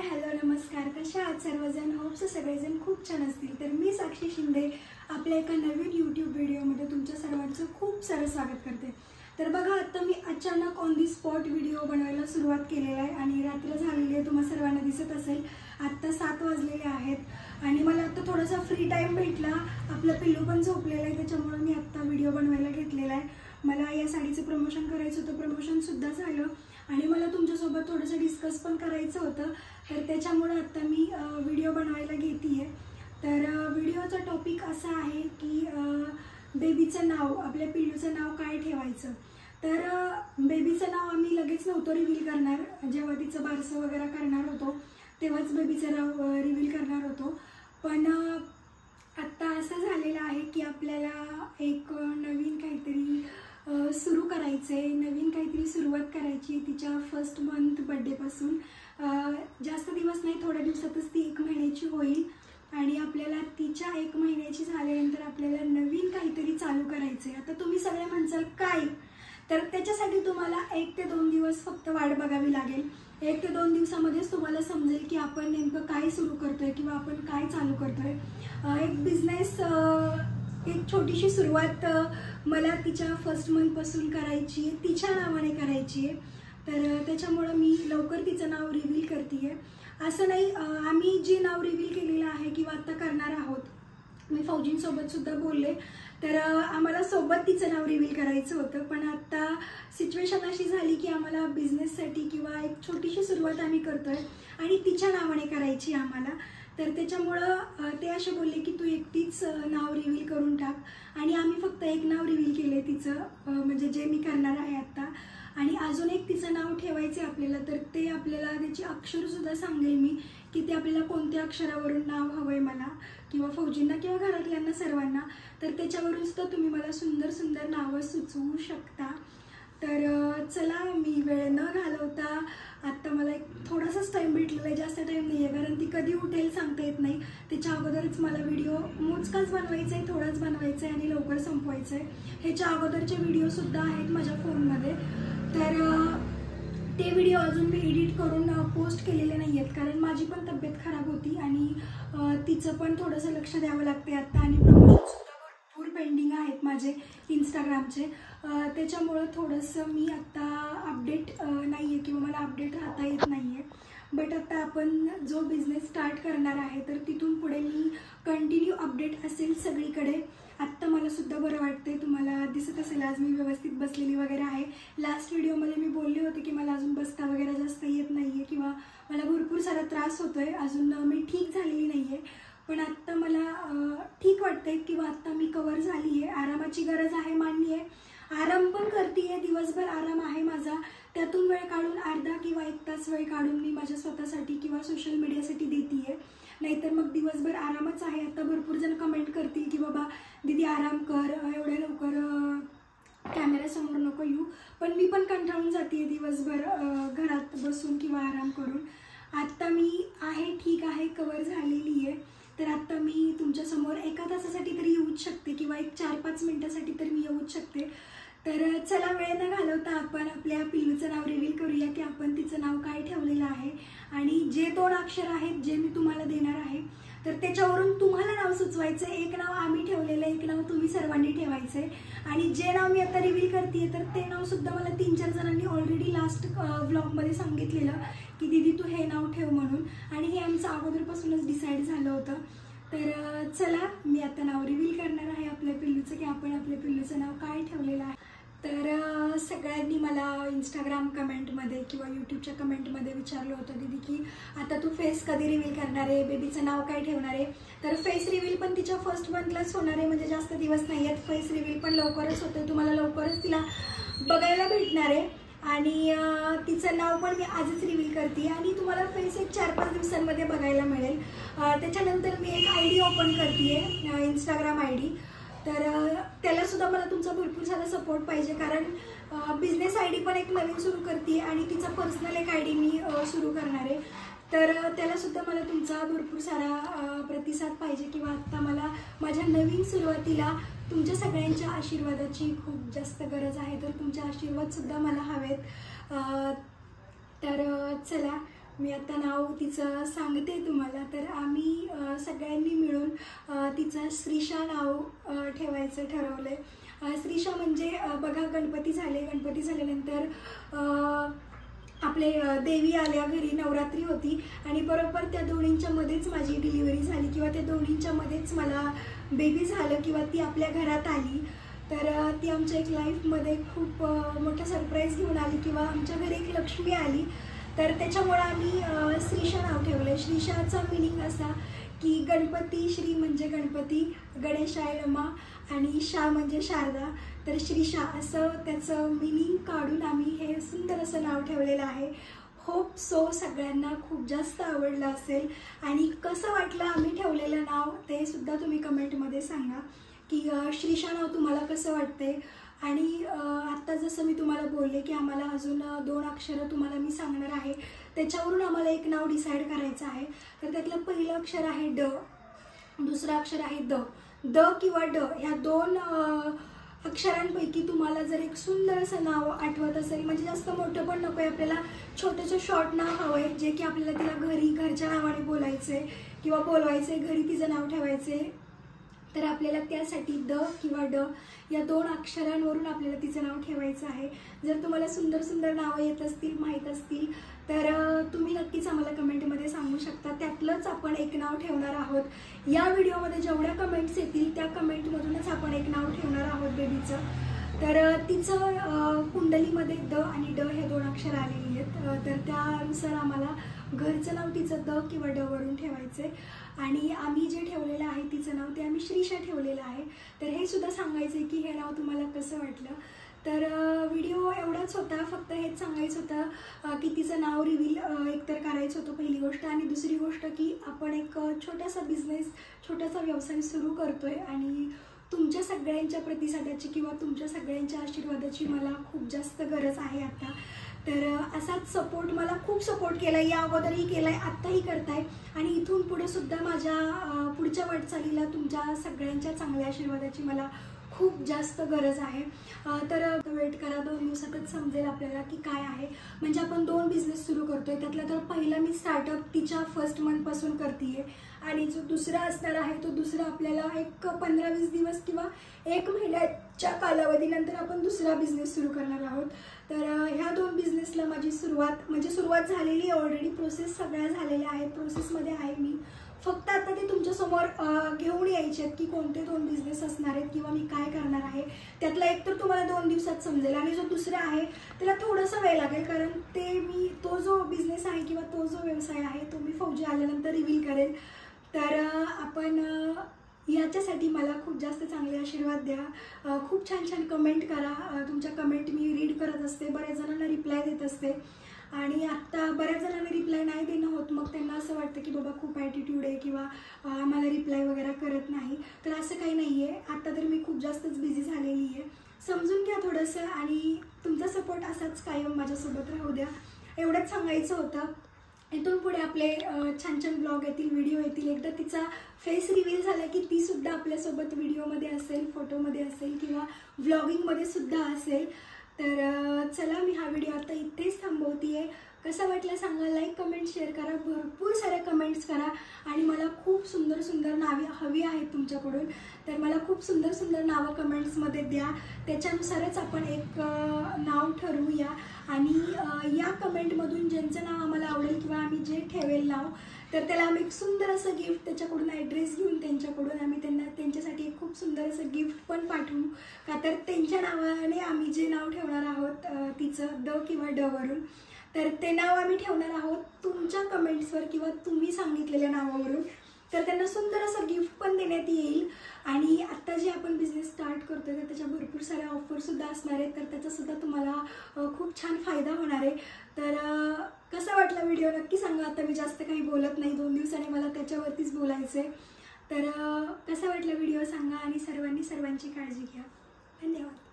Hello नमस्कार, कशा आहात सर्वजण? होप्स सगळेजण खूप छान असतील। तर मी साक्षी शिंदे आपल्या एका नवीन यूट्यूब व्हिडिओमध्ये तुमच्या सर्वांचं खूप सारं स्वागत करते। तर बघा, आता मी अचानक ऑन दी स्पॉट व्हिडिओ बनवायला सुरुवात केलेला आहे आणि रात्र झालेली आहे, तुम्हाला सर्वांना दिसत असेल। आत्ता 7 वाजलेले आहेत आणि मला आता थोडासा फ्री टाइम भेटला। आपलं पिल्लू पण झोपलेलं आहे, त्याच्यामुळे मी आत्ता व्हिडिओ बनवायला घेतलेला आहे। मला या साडीचं प्रमोशन करायचं होतं, प्रमोशनसुद्धा झालं आणि मला तुमच्यासोबत थोडंसं डिस्कस पण करायचं होतं। तर त्याच्यामुळे आता मी व्हिडिओ बनवायला घेतीये। तर व्हिडिओचा टॉपिक असा आहे की बेबीचं नाव, आपल्या पिल्लूचं नाव काय ठेवायचं। तर बेबीचं नाव आम्ही लगेच नव्हतं रिव्हील करणार, जेव्हा तिचं बारसं वगैरे करणार होतो तेव्हाच बेबीचं नाव रिव्हील करणार होतो। पण आत्ता असं झालेलं आहे की आपल्याला एक नवीन काहीतरी सुरू करायचं आहे, नवीन काहीतरी सुरुवात करायची तिच्या फर्स्ट मंथ बर्थडेपासून। जास्त दिवस नाही, थोड्या दिवसातच ती 1 महिन्याची होईल आणि आपल्याला तिच्या 1 महिन्याची झाल्यानंतर आपल्याला नवीन काहीतरी चालू करायचं आहे। आता तुम्ही सगळे म्हणसाल काय, तर त्याच्यासाठी तुम्हाला 1 ते 2 दिवस फक्त वाट बघावी लागेल। 1 ते 2 दिवसामध्येच तुम्हाला समजेल की आपण नेमकं काय सुरू करतोय किंवा आपण काय चालू करतोय। एक बिझनेस, एक छोटीशी सुरुवात मला तिच्या फर्स्ट मंथपासून करायची आहे, तिच्या नावाने करायची आहे। तर त्याच्यामुळे मी लवकर तिचं नाव रिव्हील करते आहे। असं नाही, आम्ही जे नाव रिव्हील केलेलं आहे किंवा आता करणार आहोत, मी फौजींसोबत सुद्धा बोलले, तर आम्हाला सोबत तिचं नाव रिव्हील करायचं होतं। पण आता सिच्युएशन अशी झाली की आम्हाला बिझनेससाठी किंवा एक छोटीशी सुरुवात आम्ही करतोय आणि तिच्या नावाने करायची आम्हाला। तर त्याच्यामुळं ते असे बोलले की तू एकटीच नाव रिव्हील करून टाक आणि आम्ही फक्त एक नाव रिव्हील केले तिचं, म्हणजे जे मी करणार आहे आत्ता। आणि अजून एक तिचं नाव ठेवायचं आहे आपल्याला, तर ते आपल्याला त्याची अक्षरसुद्धा सांगेल मी की ते आपल्याला कोणत्या अक्षरावरून नाव हवं आहे मला किंवा फौजींना किंवा घरातल्यांना सर्वांना। तर त्याच्यावरून सुद्धा तुम्ही मला सुंदर सुंदर नावं सुचवू शकता। तर चला, मी वेळ न घालवता आत्ता मला एक थोडासाच टाईम भेटलेला आहे, जास्त टाईम नाही आहे, कारण ती कधी उठेल सांगता येत नाही। त्याच्या अगोदरच मला व्हिडिओ मोजकाच बनवायचा आहे, थोडाच बनवायचा आहे आणि लवकर संपवायचं आहे। ह्याच्या अगोदरचे व्हिडिओसुद्धा आहेत माझ्या फोनमध्ये, तर ते व्हिडिओ अजून मी एडिट करून पोस्ट केलेले नाही आहेत, कारण माझी पण तब्येत खराब होती आणि तिचं पण थोडंसं लक्ष द्यावं लागते आत्ता आणि प्रमोशनसुद्धा भरपूर पेंडिंग आहेत माझे इंस्टाग्रामचे। त्याच्यामुळं थोडंसं मी आत्ता अपडेट नाही आहे किंवा मला अपडेट राहता येत नाही आहे। बट आता आपण जो बिझनेस स्टार्ट करणार आहे तर तिथून पुढे मी कंटिन्यू अपडेट असेल सगळीकडे। आत्ता मला सुद्धा बरं वाटते, तुम्हाला दिसत असेल आज मी व्यवस्थित बसलेली वगैरे आहे। लास्ट व्हिडिओमध्ये मी बोलले होते की मला अजून बसता वगैरे जास्त येत नाही आहे किंवा मला भरपूर सारा त्रास होतो आहे, अजून मी ठीक झालेली नाही आहे। पण आत्ता मला ठीक वाटतंय किंवा आत्ता मी कवर झाली आहे। आरामाची गरज आहे, मान्य आहे, आराम पण करते आहे, दिवसभर आराम आहे माझा। त्यातून वेळ काढून अर्धा किंवा 1 तास वेळ काढून मी माझ्या स्वतःसाठी किंवा सोशल मीडियासाठी देते आहे, नाहीतर मग दिवसभर आरामच आहे। आता भरपूर जण कमेंट करतील की बाबा दीदी आराम कर, एवढ्या लवकर कॅमेऱ्यासमोर नको येऊ, पण मी पण कंटाळून जाते दिवसभर घरात बसून किंवा आराम करून। आत्ता मी आहे, ठीक आहे, कवर झालेली आहे। तर आत्ता मी तुमच्यासमोर 1 तासासाठी तरी येऊच शकते किंवा एक 4-5 मिनिटासाठी तरी मी येऊच शकते। तर चला, वेळ न घालवता आपण आपल्या पिल्लूचं नाव रिव्हील करूया की आपण तिचं नाव काय ठेवलेलं आहे। आणि जे 2 अक्षर आहेत जे मी तुम्हाला देणार आहे, तर त्याच्यावरून तुम्हाला नाव सुचवायचं आहे। एक नाव आम्ही ठेवलेलं आहे, एक नाव तुम्ही सर्वांनी ठेवायचं आहे। आणि जे नाव मी आता रिव्हील करते तर ते नावसुद्धा मला 3-4 जणांनी ऑलरेडी लास्ट व्लॉगमध्ये सांगितलेलं की दीदी तू हे नाव ठेव म्हणून, आणि हे आमचं अगोदरपासूनच डिसाईड झालं होतं। तर चला, मी आता नाव रिव्हील करणार आहे आपल्या पिल्लूचं की आपण आपल्या पिल्लूचं नाव काय ठेवलेलं आहे। तर सगळ्यांनी मला इंस्टाग्राम कमेंटमध्ये किंवा यूट्यूबच्या कमेंटमध्ये विचारलं होतं दीदी की आता तू फेस कधी रिव्हील करणार आहे, बेबीचं नाव काय ठेवणार आहे। तर फेस रिव्हील पण तिच्या फर्स्ट मंथलाच होणार आहे, म्हणजे जास्त दिवस नाही आहेत। फेस रिव्हील पण लवकरच होतं, तुम्हाला लवकरच तिला बघायला भेटणार आहे आणि तिचं नाव पण मी आजच रिव्हील करते आणि तुम्हाला फेस एक 4-5 दिवसांमध्ये बघायला मिळेल। त्याच्यानंतर मी एक ID ओपन करते आहे, इंस्टाग्राम ID। तर त्यालासुद्धा मला तुमचा भरपूर सारा सपोर्ट पाहिजे, कारण बिझनेस ID पण एक नवीन सुरू करते आणि तिचा पर्सनल एक ID मी सुरू करणार आहे। तर त्यालासुद्धा मला तुमचा भरपूर सारा प्रतिसाद पाहिजे किंवा आत्ता मला माझ्या नवीन सुरुवातीला तुमच्या सगळ्यांच्या आशीर्वादाची खूप जास्त गरज आहे। तर तुमचे आशीर्वादसुद्धा मला हवेत। तर चला, मी आता नाव तिचं सांगते तुम्हाला. तर आम्ही सगळ्यांनी मिळून तिचं श्रीशा नाव ठेवायचं ठरवलं आहे. श्रीशा म्हणजे बघा, गणपती झाल्यानंतर आपले देवी आल्या घरी, नवरात्री होती आणि बरोबर त्या दोन्हींच्या मध्येच माझी डिलिव्हरी झाली किंवा त्या दोन्हींच्या मध्येच मला बेबी झालं किंवा ती आपल्या घरात आली. तर ती आमच्या एक लाईफमध्ये खूप मोठा सरप्राईज घेऊन आली किंवा आमच्या घरी एक लक्ष्मी आली. तर त्याच्यामुळे आम्ही श्रीशा नाव ठेवलं. श्रीशाचा मिनिंग असा की गणपती, श्री म्हणजे गणपती, गणेशाय नमः आणि शा म्हणजे शारदा. तर श्रीशा असं त्याचं मिनिंग काढून आम्ही हे सुंदर असं नाव ठेवलेलं आहे. होप सो सगळ्यांना खूप जास्त आवडलं असेल. आणि कसं वाटलं आम्ही ठेवलेलं नाव ते सुद्धा तुम्ही कमेंटमध्ये सांगा की श्रीशा नाव तुम्हाला कसं वाटते. आणि आत्ता जसं मी तुम्हाला बोलले की आम्हाला अजून 2 अक्षरं तुम्हाला मी सांगणार आहे, त्याच्यावरून आम्हाला एक नाव डिसाईड करायचं आहे. तर त्यातलं पहिलं अक्षर आहे ड, दुसरं अक्षर आहे द. द किंवा ड ह्या 2 अक्षरांपैकी तुम्हाला जर एक सुंदर असं नाव आठवत असेल, म्हणजे जास्त मोठं पण नको आहे आपल्याला, छोटंसं शॉर्ट नाव हवं आहे जे की आपल्याला तिला घरी घरच्या नावाने बोलायचे किंवा बोलवायचे, घरी तिचं नाव ठेवायचे. तर आपल्याला त्यासाठी द किंवा ड या 2 अक्षरांवरून आपल्याला तिचं नाव ठेवायचं आहे. जर तुम्हाला सुंदर सुंदर नावं येत असतील, माहीत असतील तर तुम्ही नक्कीच आम्हाला कमेंटमध्ये सांगू शकता. त्यातलंच आपण एक नाव ठेवणार आहोत. या व्हिडिओमध्ये जेवढ्या कमेंट्स येतील त्या कमेंटमधूनच आपण एक नाव ठेवणार आहोत बेबीचं. तर तिचं कुंडलीमध्ये द आणि ड हे 2 अक्षर आलेली आहेत. तर त्यानुसार आम्हाला घरचं नाव तिचं द किंवा ड वरून ठेवायचं आहे. आणि आम्ही जे ठेवलेलं आहे तिचं नाव ते आम्ही श्रीशा ठेवलेलं आहे. तर हे सुद्धा सांगायचं आहे की हे नाव तुम्हाला कसं वाटलं. तर व्हिडिओ एवढाच होता, फक्त हेच सांगायचं होतं की तिचं नाव रिव्हील एकतर करायचं होतं पहिली गोष्ट. आणि दुसरी गोष्ट की आपण एक छोटासा बिझनेस, छोटासा व्यवसाय सुरू करतो आहे आणि तुमच्या सगळ्यांच्या प्रतिसादाची किंवा तुमच्या सगळ्यांच्या आशीर्वादाची मला खूप जास्त गरज आहे आता. तर असाच सपोर्ट, मला खूप सपोर्ट केला आहे, या अगोदरही केला आहे, आत्ताही करताय आणि इथून पुढे सुद्धा माझ्या पुढच्या वाटचालीला तुमच्या सगळ्यांच्या चांगल्या आशीर्वादाची मला खूप जास्त गरज आहे. तर वेट करा, 2 दिवसातच समजेल आपल्याला की काय आहे. म्हणजे आपण 2 बिझनेस सुरू करतोय. त्यातला तर पहिला मी स्टार्टअप तिच्या फर्स्ट मंथपासून करते आणि जो दुसरा असणार आहे तो दुसरा आपल्याला एक 15-20 दिवस किंवा 1 महिन्याच्या कालावधीनंतर आपण दुसरा बिझनेस सुरू करणार आहोत. तर ह्या 2 बिझनेसला माझी सुरुवात झालेली आहे ऑलरेडी. प्रोसेस सगळ्या झालेल्या आहेत, प्रोसेसमध्ये आहे मी. फक्त आता ते तुमच्यासमोर घेऊन यायचे आहेत की कोणते 2 बिझनेस असणार आहेत किंवा मी काय करणार आहे. त्यातला एक तर तुम्हाला 2 दिवसात समजेल आणि जो दुसरा आहे त्याला थोडासा वेळ लागेल, कारण तो जो बिझनेस आहे किंवा तो जो व्यवसाय आहे तो मी फौजी आल्यानंतर रिव्हील करेल. तर आपण याच्यासाठी मला खूप जास्त चांगले आशीर्वाद द्या, खूप छान छान कमेंट करा. तुमच्या कमेंट मी रीड करत असते, बऱ्याच जणांना रिप्लाय देत असते आणि आत्ता बऱ्याच जणांना रिप्लाय नाही देणं होत. मग त्यांना असं वाटतं की बाबा खूप ॲटिट्यूड आहे किंवा आम्हाला रिप्लाय वगैरे करत नाही. तर असं काही नाही आहे. आत्ता तर मी खूप जास्तच बिझी झालेली आहे. समजून घ्या थोडंसं आणि तुमचा सपोर्ट असाच कायम माझ्यासोबत राहू द्या, एवढंच सांगायचं होतं. इथून पुढे आपले छान छान ब्लॉग येतील, व्हिडिओ येतील. एकदा तिचा फेस रिव्हील झाला की ती सुद्धा आपल्यासोबत व्हिडिओमध्ये असेल, फोटोमध्ये असेल किंवा व्लॉगिंगमध्ये सुद्धा असेल. तर चला, मी हा व्हिडिओ आता इथेच थांबवते आहे. कसा वाटला सांगा, लाईक, कमेंट, शेअर करा, भरपूर साऱ्या कमेंट्स करा. आणि मला खूप सुंदर सुंदर नावे हवी आहेत तुमच्याकडून. तर मला खूप सुंदर सुंदर नावं कमेंट्समध्ये द्या, त्याच्यानुसारच आपण एक नाव ठरवूया. आणि या कमेंटमधून ज्यांचं नाव आम्हाला आवडेल किंवा आम्ही जे ठेवेल नाव, तर त्याला आम्ही एक सुंदर असं गिफ्ट, त्याच्याकडून ॲड्रेस घेऊन त्यांच्याकडून आम्ही त्यांच्यासाठी एक खूप सुंदर असं गिफ्ट पण पाठवू. का तर त्यांच्या नावाने आम्ही जे नाव ठेवणार आहोत तिचं द किंवा ड वरून, तर ते नाव आम्ही ठेवणार आहोत तुमच्या कमेंट्सवर किंवा तुम्ही सांगितलेल्या नावावरून. तर त्यांना सुंदर असं गिफ्ट पण देण्यात येईल. आणि आत्ता जे आपण बिझनेस स्टार्ट करतो तर त्याच्या भरपूर साऱ्या ऑफरसुद्धा असणार आहेत. तर त्याचासुद्धा तुम्हाला खूप छान फायदा होणार आहे. तर कसा वाटला व्हिडिओ नक्की सांगा. आता मी जास्त काही बोलत नाही, 2 दिवसांनी मला त्याच्यावरतीच बोलायचं आहे. तर कसा वाटला व्हिडिओ सांगा आणि सर्वांनी सर्वांची काळजी घ्या. धन्यवाद.